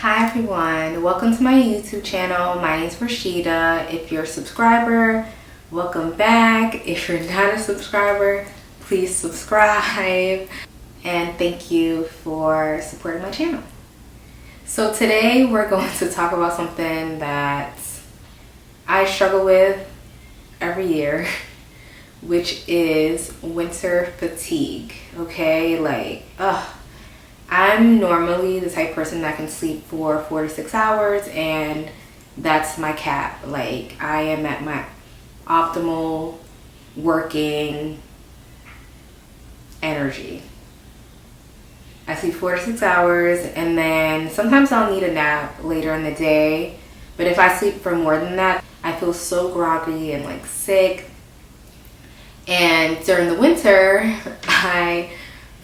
Hi everyone, welcome to my YouTube channel. My name is Rashida. If you're a subscriber, welcome back. If you're not a subscriber, please subscribe. And thank you for supporting my channel. So today we're going to talk about something that I struggle with every year, which is winter fatigue. Okay, I'm normally the type of person that can sleep for 4 to 6 hours, and that's my cap. Like, I am at my optimal working energy. I sleep 4 to 6 hours, and then sometimes I'll need a nap later in the day. But if I sleep for more than that, I feel so groggy and like sick. And during the winter, I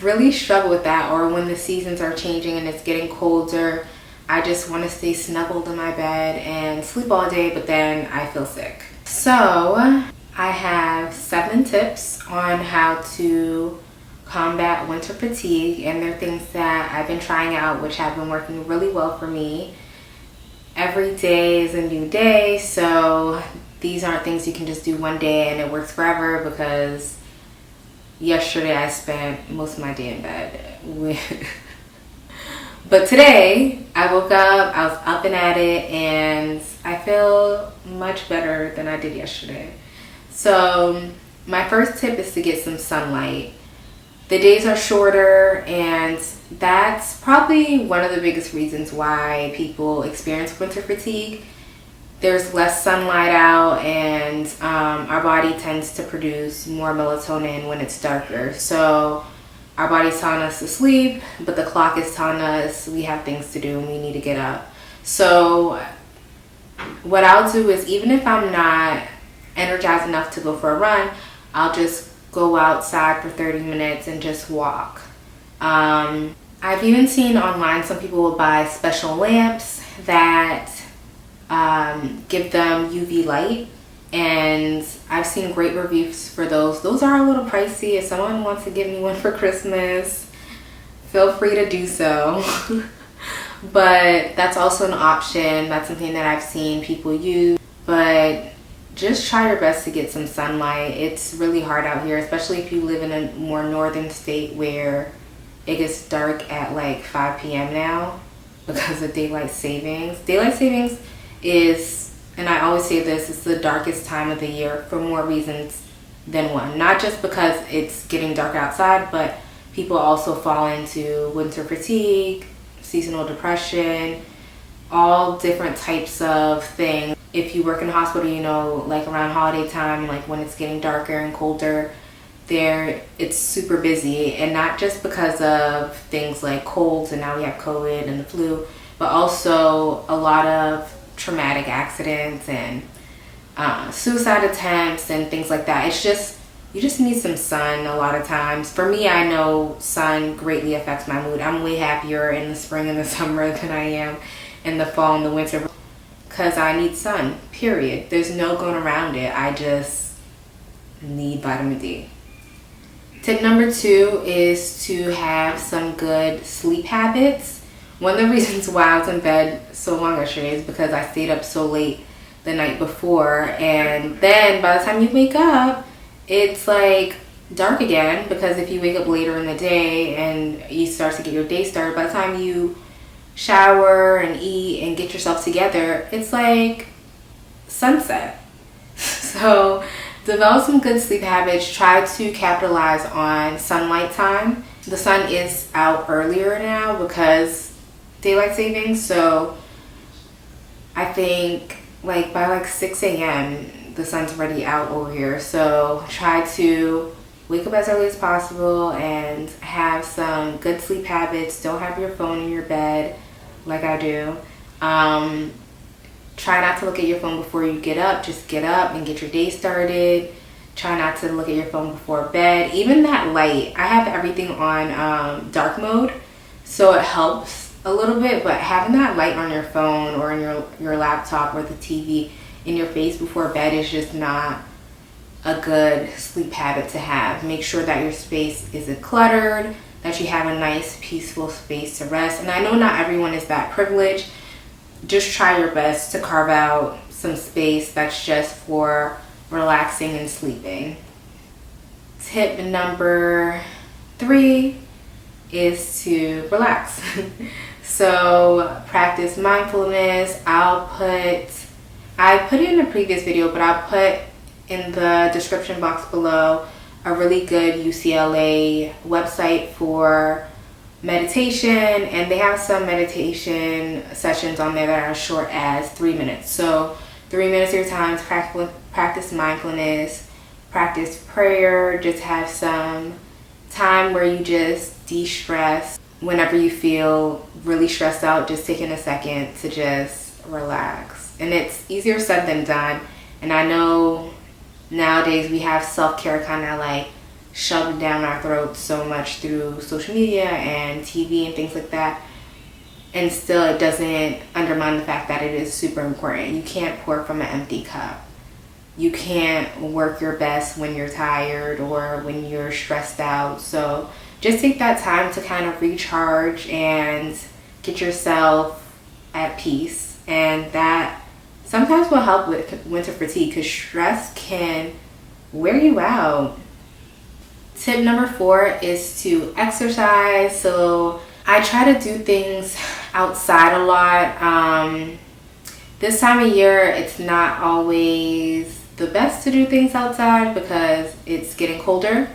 really struggle with that, or when the seasons are changing and it's getting colder, I just want to stay snuggled in my bed and sleep all day, but then I feel sick. So I have 7 tips on how to combat winter fatigue, and they're things that I've been trying out which have been working really well for me. Every day is a new day, so these aren't things you can just do one day and it works forever, because yesterday I spent most of my day in bed. But today I woke up, I was up and at it, and I feel much better than I did yesterday. So my first tip is to get some sunlight. The days are shorter, and that's probably one of the biggest reasons why people experience winter fatigue. There's less sunlight out, and our body tends to produce more melatonin when it's darker. So our body's telling us to sleep, but the clock is telling us we have things to do and we need to get up. So what I'll do is, even if I'm not energized enough to go for a run, I'll just go outside for 30 minutes and just walk. I've even seen online some people will buy special lamps that give them UV light, and I've seen great reviews for those. Those are a little pricey. If someone wants to give me one for Christmas, feel free to do so. But that's also an option. That's something that I've seen people use. But just try your best to get some sunlight. It's really hard out here, especially if you live in a more northern state where it gets dark at like 5 p.m. now because of daylight savings. Daylight savings is, and I always say this, it's the darkest time of the year for more reasons than one. Not just because it's getting dark outside, but people also fall into winter fatigue, seasonal depression, all different types of things. If you work in a hospital, you know, like around holiday time, like when it's getting darker and colder, it's super busy, and not just because of things like colds, and now we have COVID and the flu, but also a lot of traumatic accidents and suicide attempts and things like that. It's just, you just need some sun a lot of times. For me, I know sun greatly affects my mood. I'm way happier in the spring and the summer than I am in the fall and the winter, because I need sun, period. There's no going around it. I just need vitamin D. Tip number 2 is to have some good sleep habits. One of the reasons why I was in bed so long yesterday is because I stayed up so late the night before, and then by the time you wake up, it's like dark again, because if you wake up later in the day and you start to get your day started, by the time you shower and eat and get yourself together, it's like sunset. So develop some good sleep habits. Try to capitalize on sunlight time. The sun is out earlier now because daylight savings, so I think like by like 6 a.m. the sun's already out over here. So try to wake up as early as possible and have some good sleep habits. Don't have your phone in your bed like I do. Try not to look at your phone before you get up. Just get up and get your day started. Try not to look at your phone before bed. Even that light, I have everything on dark mode, so it helps a little bit, but having that light on your phone or in your laptop or the TV in your face before bed is just not a good sleep habit to have. Make sure that your space isn't cluttered. that you have a nice peaceful space to rest. And I know not everyone is that privileged. Just try your best to carve out some space that's just for relaxing and sleeping. Tip number 3 is to relax. So practice mindfulness. I put it in a previous video, but I'll put in the description box below a really good UCLA website for meditation, and they have some meditation sessions on there that are as short as 3 minutes. So 3 minutes of your time to practice mindfulness, practice prayer, just have some time where you just de-stress. Whenever you feel really stressed out, just taking a second to just relax. And it's easier said than done. And I know nowadays we have self-care kind of like shoved down our throats so much through social media and TV and things like that. And still it doesn't undermine the fact that it is super important. You can't pour from an empty cup. You can't work your best when you're tired or when you're stressed out. So just take that time to kind of recharge and get yourself at peace. And that sometimes will help with winter fatigue, because stress can wear you out. Tip number 4 is to exercise. So I try to do things outside a lot. This time of year, it's not always the best to do things outside because it's getting colder.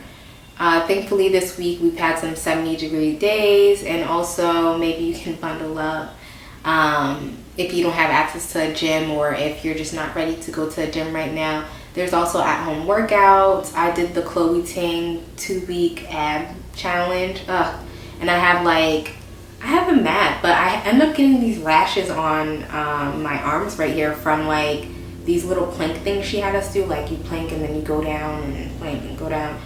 Thankfully this week we've had some 70-degree days, and also maybe you can bundle up if you don't have access to a gym, or if you're just not ready to go to a gym right now. There's also at-home workouts. I did the Chloe Ting 2-week ab challenge, and I have a mat, but I end up getting these rashes on my arms right here from like these little plank things she had us do. Like you plank and then you go down and plank and go down.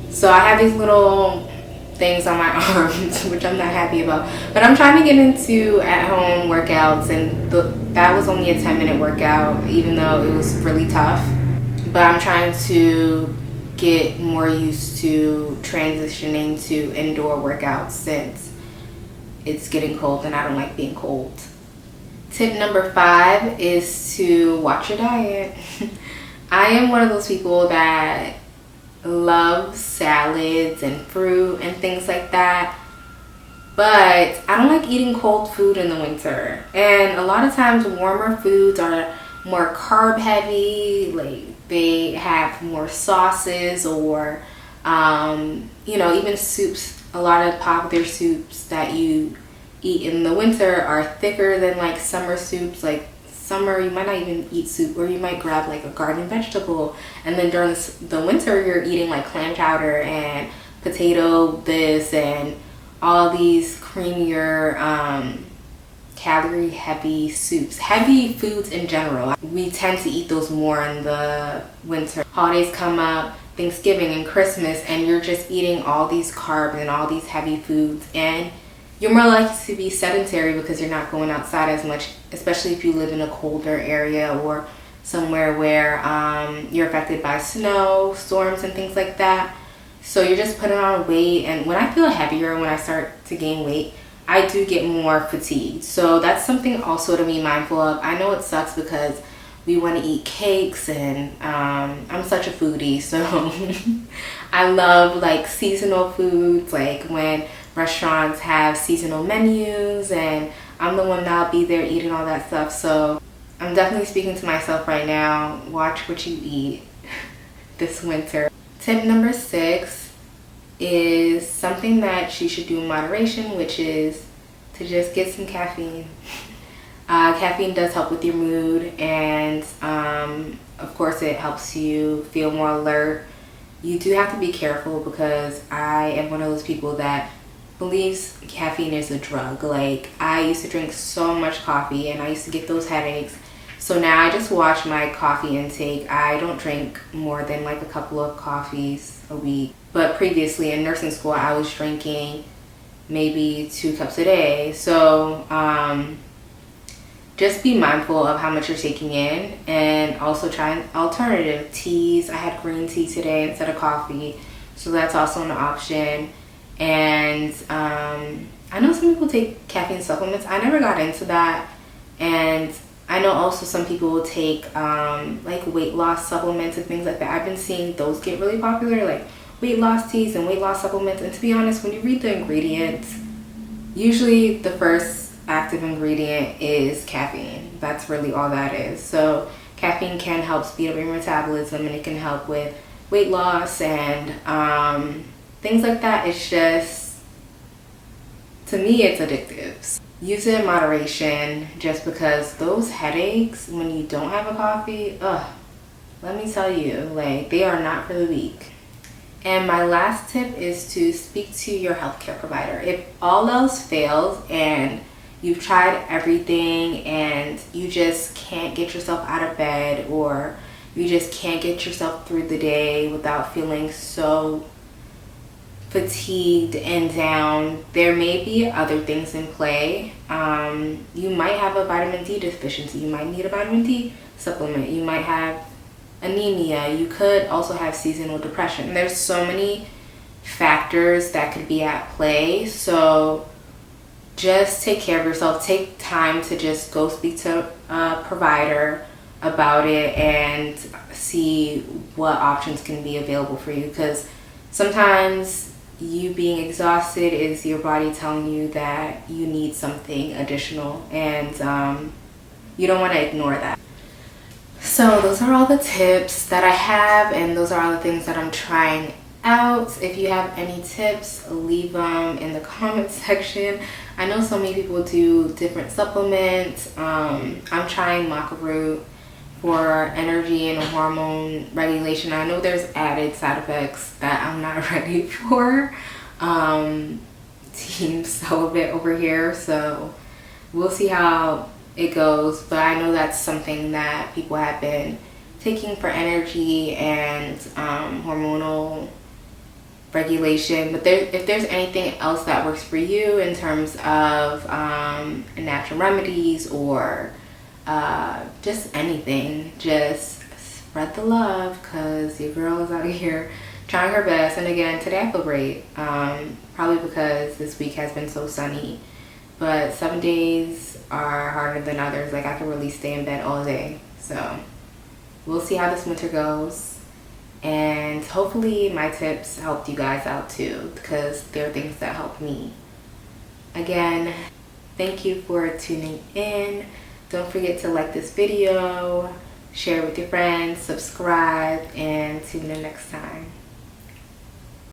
So I have these little things on my arms, which I'm not happy about. But I'm trying to get into at-home workouts, and that was only a 10-minute workout, even though it was really tough. But I'm trying to get more used to transitioning to indoor workouts since it's getting cold and I don't like being cold. Tip number 5 is to watch your diet. I am one of those people that love salads and fruit and things like that, but I don't like eating cold food in the winter. And a lot of times warmer foods are more carb heavy, like they have more sauces, or even soups. A lot of popular soups that you eat in the winter are thicker than like summer soups. Like summer, you might not even eat soup, or you might grab like a garden vegetable, and then during the winter you're eating like clam chowder and potato this and all these creamier calorie heavy soups, heavy foods in general. We tend to eat those more in the winter. Holidays come up, Thanksgiving and Christmas, and you're just eating all these carbs and all these heavy foods, and you're more likely to be sedentary because you're not going outside as much, especially if you live in a colder area or somewhere where you're affected by snow, storms, and things like that. So you're just putting on weight, and when I feel heavier, when I start to gain weight, I do get more fatigued. So that's something also to be mindful of. I know it sucks because we want to eat cakes, and I'm such a foodie, so I love like seasonal foods, like when restaurants have seasonal menus, and I'm the one that'll be there eating all that stuff. So I'm definitely speaking to myself right now. Watch what you eat this winter. Tip number 6 is something that you should do in moderation, which is to just get some caffeine. Caffeine does help with your mood, and of course it helps you feel more alert. You do have to be careful because I am one of those people that believes caffeine is a drug. Like, I used to drink so much coffee and I used to get those headaches. So now I just watch my coffee intake. I don't drink more than like a couple of coffees a week. But previously in nursing school, I was drinking maybe 2 cups a day. So just be mindful of how much you're taking in, and also try alternative teas. I had green tea today instead of coffee, so that's also an option. And I know some people take caffeine supplements. I never got into that. And I know also some people will take like weight loss supplements and things like that. I've been seeing those get really popular, like weight loss teas and weight loss supplements. And to be honest, when you read the ingredients, usually the first active ingredient is caffeine. That's really all that is. So caffeine can help speed up your metabolism, and it can help with weight loss and things like that. It's just, to me, it's addictive. Use it in moderation, just because those headaches when you don't have a coffee, let me tell you, like, they are not for the weak. And my last tip is to speak to your healthcare provider. If all else fails and you've tried everything and you just can't get yourself out of bed, or you just can't get yourself through the day without feeling so fatigued and down, there may be other things in play. You might have a vitamin D deficiency. You might need a vitamin D supplement. You might have anemia. You could also have seasonal depression. There's so many factors that could be at play. So just take care of yourself. Take time to just go speak to a provider about it and see what options can be available for you, because sometimes you being exhausted is your body telling you that you need something additional, and you don't want to ignore that. So those are all the tips that I have, and those are all the things that I'm trying out. If you have any tips, leave them in the comment section. I know so many people do different supplements. I'm trying maca root for energy and hormone regulation. I know there's added side effects that I'm not ready for. Team celibate over here, so we'll see how it goes. But I know that's something that people have been taking for energy and hormonal regulation. But if there's anything else that works for you in terms of natural remedies or just anything, just spread the love, because your girl is out of here trying her best. And again, today I feel great, probably because this week has been so sunny, but some days are harder than others. Like, I can really stay in bed all day. So we'll see how this winter goes, and hopefully my tips helped you guys out too, because they're things that help me. Again, thank you for tuning in. Don't forget to like this video, share with your friends, subscribe, and tune in next time.